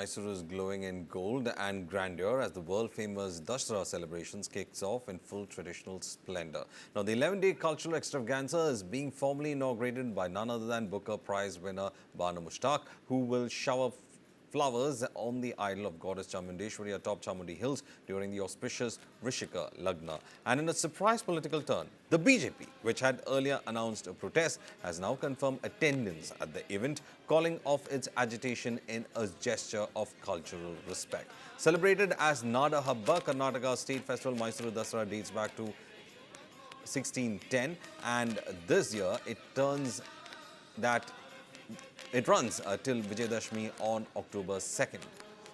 Mysuru is glowing in gold and grandeur as the world-famous Dasara celebrations kicks off in full traditional splendor. Now, the 11-day cultural extravaganza is being formally inaugurated by none other than Booker Prize winner Banu Mushtaq, who will shower flowers on the idol of goddess Chamundeshwari atop Chamundi Hills during the auspicious Rishika Lagna. And in a surprise political turn, the BJP, which had earlier announced a protest, has now confirmed attendance at the event, calling off its agitation in a gesture of cultural respect. Celebrated as Nada Habba, Karnataka State Festival Mysuru Dasara dates back to 1610, and this year it runs till Vijayadashmi on October 2nd.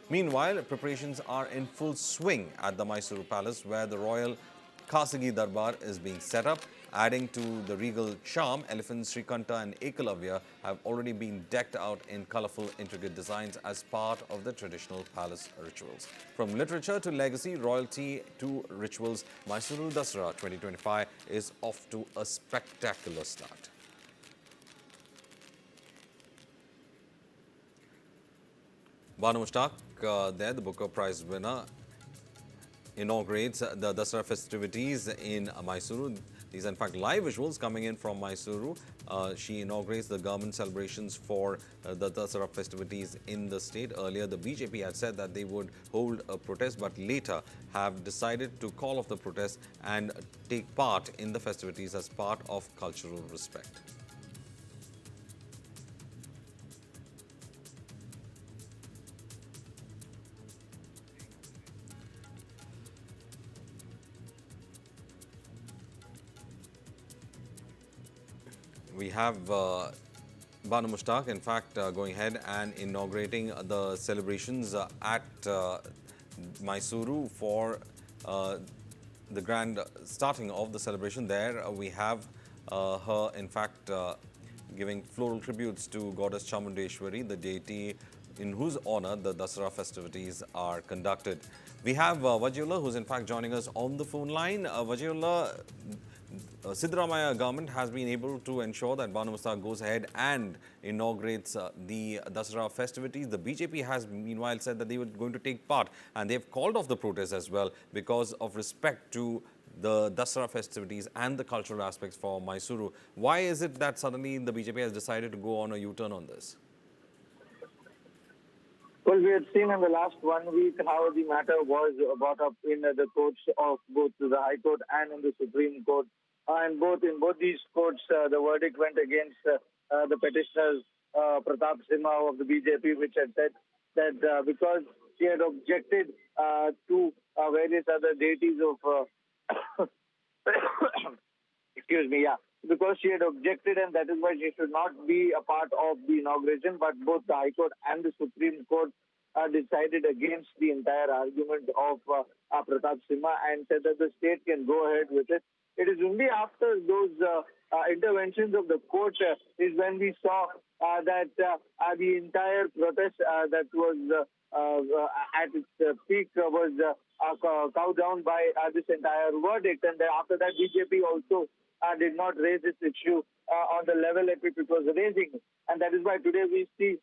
Meanwhile, preparations are in full swing at the Mysuru Palace, where the royal Khasagi Darbar is being set up. Adding to the regal charm, elephants Srikanta and Ekalavya have already been decked out in colorful, intricate designs as part of the traditional palace rituals. From literature to legacy, royalty to rituals, Mysuru Dasara 2025 is off to a spectacular start. Banu Mushtaq, the Booker Prize winner, inaugurates the Dasara festivities in Mysuru. These are, in fact, live visuals coming in from Mysuru. She inaugurates the government celebrations for the Dasara festivities in the state. Earlier, the BJP had said that they would hold a protest, but later have decided to call off the protest and take part in the festivities as part of cultural respect. We have Banu Mushtaq, in fact, going ahead and inaugurating the celebrations at Mysuru for the grand starting of the celebration. There we have her, in fact, giving floral tributes to goddess Chamundeshwari, the deity in whose honor the Dasara festivities are conducted. We have Vajiola, who's in fact joining us on the phone line. Vajiola, Siddaramaiah government has been able to ensure that Banu Mushtaq goes ahead and inaugurates the Dasara festivities. The BJP has meanwhile said that they were going to take part, and they've called off the protest as well because of respect to the Dasara festivities and the cultural aspects for Mysuru. Why is it that suddenly the BJP has decided to go on a U-turn on this? Well, we had seen in the last 1 week how the matter was brought up in the courts of both the High Court and in the Supreme Court. And in both these courts, the verdict went against the petitioners, Pratap Simha of the BJP, which had said that because she had objected to various other deities of, excuse me, because she had objected, and that is why she should not be a part of the inauguration. But both the High Court and the Supreme Court decided against the entire argument of Pratap Simha and said that the state can go ahead with it. It is only after those interventions of the court is when we saw that the entire protest that was at its peak was cowed down by this entire verdict. And after that, BJP also did not raise this issue on the level at which it was raising. And that is why today we see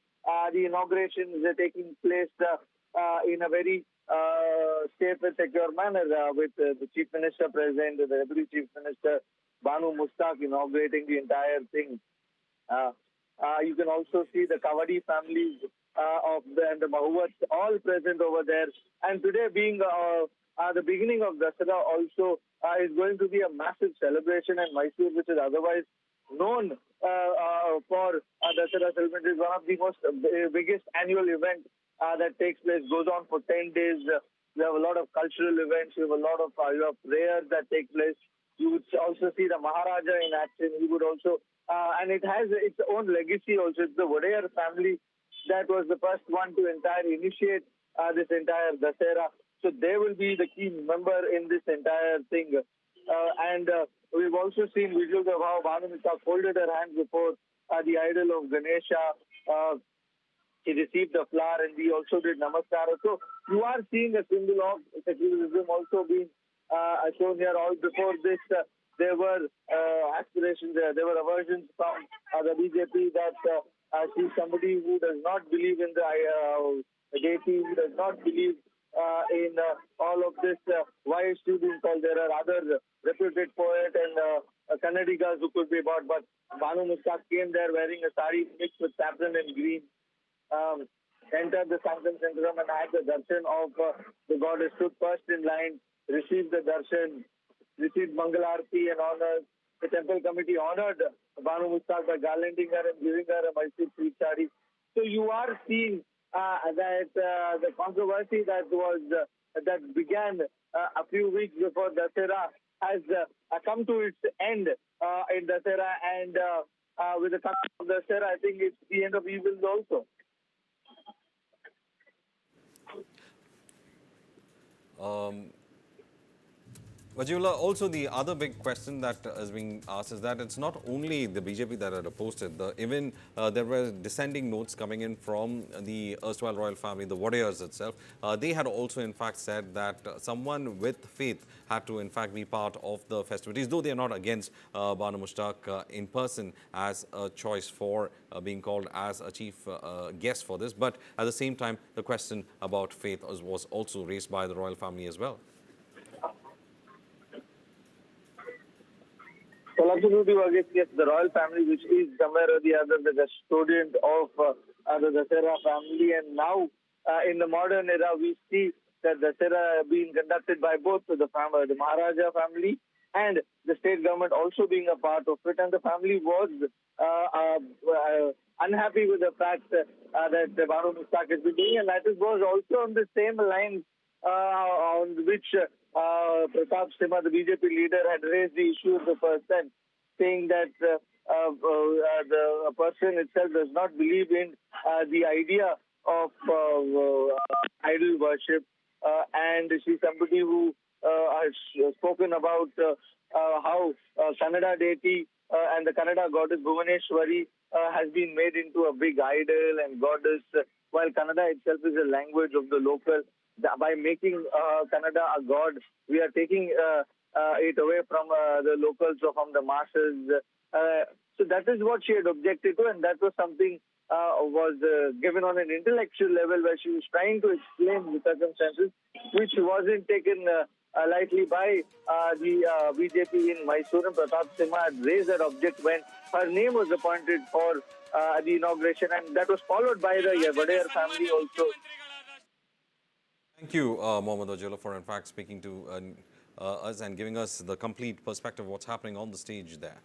the inaugurations taking place in a very safe and secure manner with the Chief Minister present, the Deputy Chief Minister, Banu Mushtaq, inaugurating the entire thing. You can also see the Kavadi families and the Mahuats all present over there. And today being the beginning of Dasara also is going to be a massive celebration, and Mysuru, which is otherwise known for Dasara celebration, is one of the most biggest annual events that takes place, goes on for 10 days. We have a lot of cultural events, we have a lot of prayers that take place. You would also see the Maharaja in action. He would also, and it has its own legacy also. It's the Wadayar family that was the first one to initiate this entire Dasara. So they will be the key member in this entire thing. And we've also seen visuals of how Banu Mushtaq folded her hands before the idol of Ganesha. She received the flower, and we also did namaskara. So you are seeing a symbol of secularism also being shown here. All before this, there were aspirations, there were aversions from the BJP that She's somebody who does not believe in the deity, who does not believe in all of this. Why should be called? There are other reputed poet and Kannadigas who could be bought, but Banu Mushtaq came there wearing a sari mixed with saffron and green. Um, Entered the Sankam Centrum and had the darshan of the goddess, stood first in line, received the darshan, received Mangalarti and honors. The temple committee honored Banu Mushtaq by garlanding her and giving her a Mysuru sweet sari. So you are seeing that the controversy that began a few weeks before Dasara has come to its end in Dasara, and with the coming of Dasara, I think it's the end of evils also. Vajula, also the other big question that is being asked is that it's not only the BJP that had opposed it. Even there were dissenting notes coming in from the erstwhile royal family, the Wadayars itself. They had also, in fact, said that someone with faith had to, in fact, be part of the festivities, though they are not against Banu Mushtaq in person as a choice for being called as a chief guest for this. But at the same time, the question about faith was also raised by the royal family as well. Well, absolutely, Varghese. Yes, the royal family, which is somewhere or the other the custodian of the Dasara family, and now in the modern era, we see that Dasara being conducted by both the Maharaja family and the state government also being a part of it, and the family was unhappy with the fact that Banu Mushtaq has been doing, and that was also on the same lines on which Pratap Simha, the BJP leader, had raised the issue of the person, saying that the person itself does not believe in the idea of idol worship, and she's somebody who has spoken about how Kannada deity and the Kannada goddess Bhuvaneshwari has been made into a big idol and goddess, while Kannada itself is a language of the local. By making Kannada a god, we are taking it away from the locals or from the masses. So that is what she had objected to, and that was something was given on an intellectual level, where she was trying to explain the circumstances, which wasn't taken lightly by the BJP in Mysuru. Pratap Simha had raised that object when her name was appointed for the inauguration, and that was followed by the Wadayar family also. Thank you, Mohammad Ajula, for in fact speaking to us and giving us the complete perspective of what's happening on the stage there.